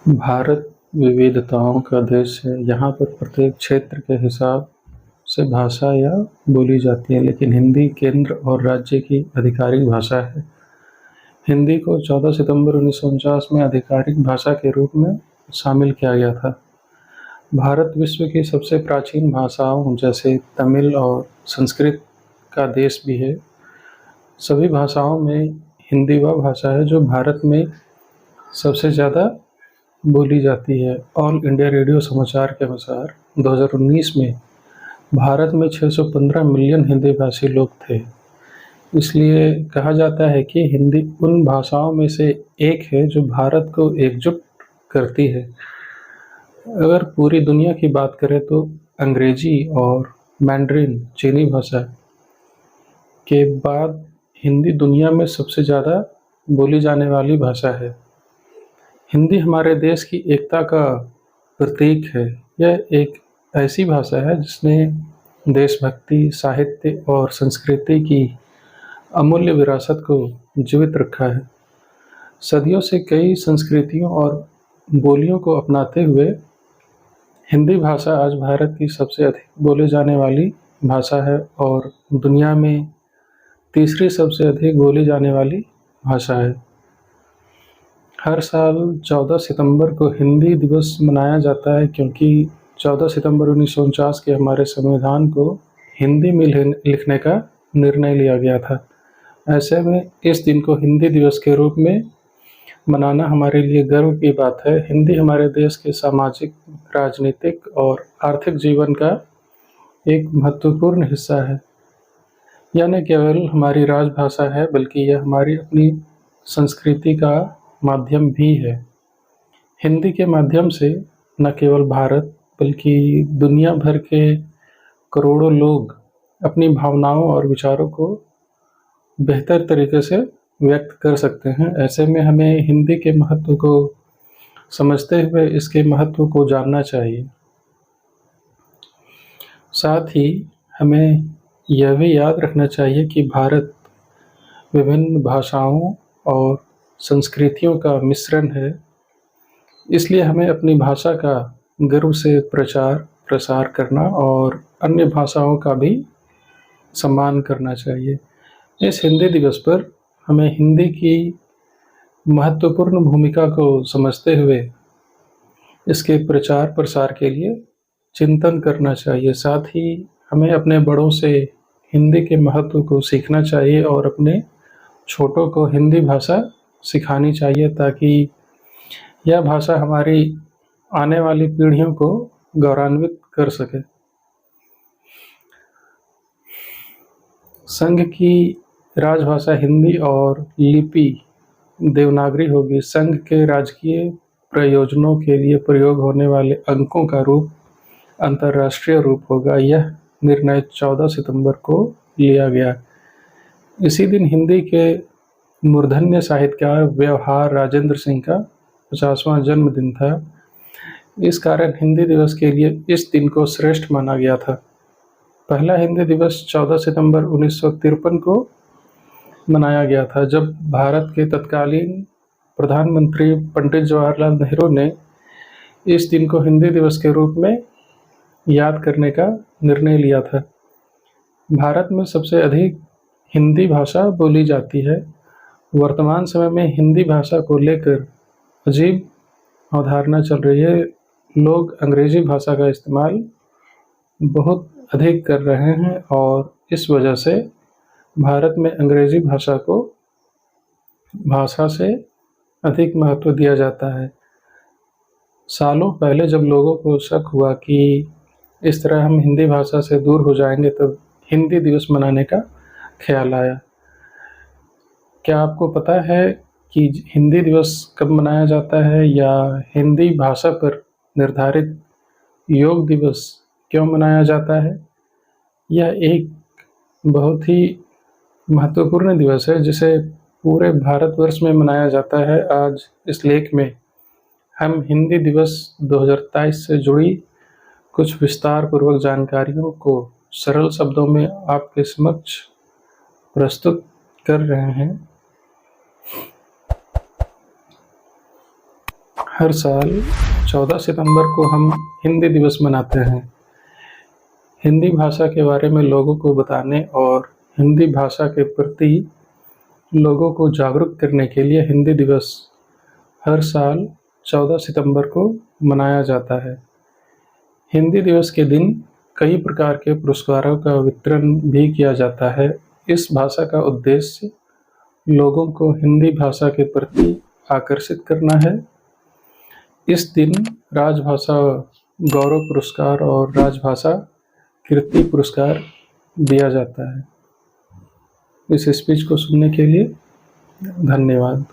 भारत विविधताओं का देश है। यहाँ पर प्रत्येक क्षेत्र के हिसाब से भाषा या बोली जाती है, लेकिन हिंदी केंद्र और राज्य की आधिकारिक भाषा है। हिंदी को 14 सितंबर 1949 में आधिकारिक भाषा के रूप में शामिल किया गया था। भारत विश्व की सबसे प्राचीन भाषाओं जैसे तमिल और संस्कृत का देश भी है। सभी भाषाओं में हिंदी वह भाषा है जो भारत में सबसे ज़्यादा बोली जाती है। ऑल इंडिया रेडियो समाचार के अनुसार 2019 में भारत में 615 मिलियन हिंदी भाषी लोग थे। इसलिए कहा जाता है कि हिंदी उन भाषाओं में से एक है जो भारत को एकजुट करती है। अगर पूरी दुनिया की बात करें तो अंग्रेजी और मैंड्रिन चीनी भाषा के बाद हिंदी दुनिया में सबसे ज़्यादा बोली जाने वाली भाषा है। हिंदी हमारे देश की एकता का प्रतीक है। यह एक ऐसी भाषा है जिसने देशभक्ति, साहित्य और संस्कृति की अमूल्य विरासत को जीवित रखा है। सदियों से कई संस्कृतियों और बोलियों को अपनाते हुए हिंदी भाषा आज भारत की सबसे अधिक बोले जाने वाली भाषा है और दुनिया में तीसरी सबसे अधिक बोली जाने वाली भाषा है। हर साल 14 सितंबर को हिंदी दिवस मनाया जाता है क्योंकि 14 सितंबर 1949 के हमारे संविधान को हिंदी में लिखने का निर्णय लिया गया था। ऐसे में इस दिन को हिंदी दिवस के रूप में मनाना हमारे लिए गर्व की बात है। हिंदी हमारे देश के सामाजिक, राजनीतिक और आर्थिक जीवन का एक महत्वपूर्ण हिस्सा है। यह न केवल हमारी राजभाषा है बल्कि यह हमारी अपनी संस्कृति का माध्यम भी है। हिंदी के माध्यम से न केवल भारत बल्कि दुनिया भर के करोड़ों लोग अपनी भावनाओं और विचारों को बेहतर तरीके से व्यक्त कर सकते हैं। ऐसे में हमें हिंदी के महत्व को समझते हुए इसके महत्व को जानना चाहिए। साथ ही हमें यह भी याद रखना चाहिए कि भारत विभिन्न भाषाओं और संस्कृतियों का मिश्रण है। इसलिए हमें अपनी भाषा का गर्व से प्रचार प्रसार करना और अन्य भाषाओं का भी सम्मान करना चाहिए। इस हिंदी दिवस पर हमें हिंदी की महत्वपूर्ण भूमिका को समझते हुए इसके प्रचार प्रसार के लिए चिंतन करना चाहिए। साथ ही हमें अपने बड़ों से हिंदी के महत्व को सीखना चाहिए और अपने छोटों को हिंदी भाषा सिखानी चाहिए ताकि यह भाषा हमारी आने वाली पीढ़ियों को गौरवान्वित कर सके। संघ की राजभाषा हिंदी और लिपि देवनागरी होगी। संघ के राजकीय प्रयोजनों के लिए प्रयोग होने वाले अंकों का रूप अंतर्राष्ट्रीय रूप होगा। यह निर्णय 14 सितंबर को लिया गया। इसी दिन हिंदी के मूर्धन्य साहित्यकार व्यवहार राजेंद्र सिंह का 50वां जन्मदिन था। इस कारण हिंदी दिवस के लिए इस दिन को श्रेष्ठ माना गया था। पहला हिंदी दिवस 14 सितंबर 1953 को मनाया गया था, जब भारत के तत्कालीन प्रधानमंत्री पंडित जवाहरलाल नेहरू ने इस दिन को हिंदी दिवस के रूप में याद करने का निर्णय लिया था। भारत में सबसे अधिक हिंदी भाषा बोली जाती है। वर्तमान समय में हिंदी भाषा को लेकर अजीब अवधारणा चल रही है। लोग अंग्रेजी भाषा का इस्तेमाल बहुत अधिक कर रहे हैं और इस वजह से भारत में अंग्रेजी भाषा को भाषा से अधिक महत्व दिया जाता है। सालों पहले जब लोगों को शक हुआ कि इस तरह हम हिंदी भाषा से दूर हो जाएंगे, तब हिंदी दिवस मनाने का ख्याल आया। क्या आपको पता है कि हिंदी दिवस कब मनाया जाता है या हिंदी भाषा पर निर्धारित योग दिवस क्यों मनाया जाता है? यह एक बहुत ही महत्वपूर्ण दिवस है जिसे पूरे भारतवर्ष में मनाया जाता है। आज इस लेख में हम हिंदी दिवस 2023 से जुड़ी कुछ विस्तार पूर्वक जानकारियों को सरल शब्दों में आपके समक्ष प्रस्तुत कर रहे हैं। हर साल 14 सितंबर को हम हिंदी दिवस मनाते हैं। हिंदी भाषा के बारे में लोगों को बताने और हिंदी भाषा के प्रति लोगों को जागरूक करने के लिए हिंदी दिवस हर साल 14 सितंबर को मनाया जाता है। हिंदी दिवस के दिन कई प्रकार के पुरस्कारों का वितरण भी किया जाता है। इस भाषा का उद्देश्य लोगों को हिंदी भाषा के प्रति आकर्षित करना है। इस दिन राजभाषा गौरव पुरस्कार और राजभाषा कीर्ति पुरस्कार दिया जाता है। इस स्पीच को सुनने के लिए धन्यवाद।